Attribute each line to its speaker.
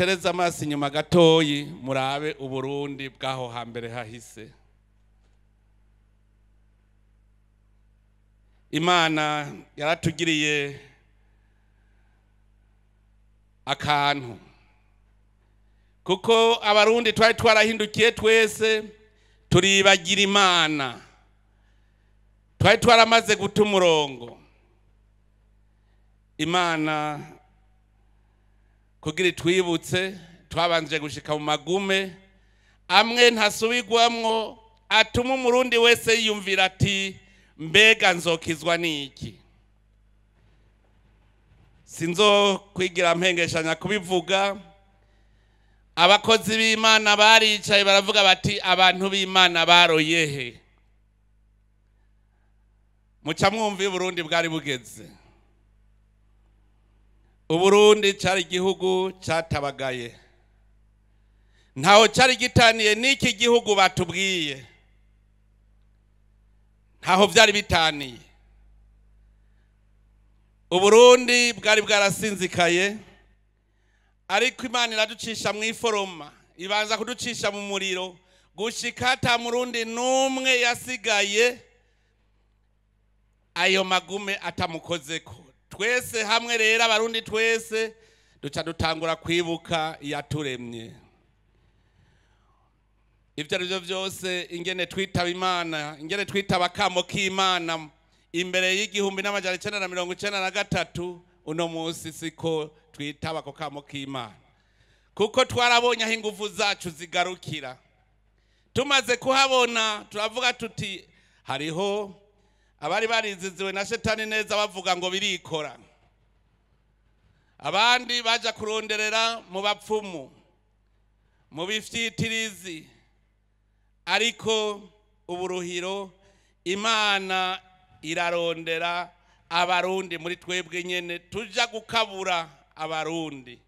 Speaker 1: mutereze amaso inyuma gatoyi murabe Uburundi bwaho hambere hahise. Imana yaratugiriye akantu kuko abarundi twari twarahindukiye twese turibagira Imana, twari twaramaze guta umurongo. Imana kugira twibutse twabanje gushika mu magume amwe ntasubigwamwo atuma umurundi wese yiyumvira ati mbega nzokizwa niki. Sinzo kwigira mpengeshanya kubivuga. Abakozi b'Imana baricaye baravuga bati abantu b'Imana baroyehe. Muca mwumva Burundi bwari bugeze. Uburundi cyari igihugu cyatabagaye, ntaho cyari gitaniye n'iki gihugu batubwiye, ntaho byari bitaniye. Uburundi bwari bwarasinzikaye, ariko Imana iraducisha mu iforoma, ibanza kuducisha mu muriro gushika ata murundi numwe yasigaye ayo magume atamukozeko. Twese hamwe rero abarundi twese duca dutangura kwibuka yaturemye. Ivyo arivyo byose ingene twitaba Imana, ingene twitaba kamo k'Imana imbere y'igihumbi n'amajana 993, uno munsi siko twitaba ko kamo k'Imana, kuko twarabonye aho ingufu zacu zigarukira. Tumaze kuhabona turavuga tuti hariho abari bariziziwe na shetani neza bavuga ngo birikora, abandi baja kuronderera mu bapfumu mu bifyitirizi, ariko uburuhiro Imana irarondera abarundi muri twebwe nyene tuja gukabura abarundi.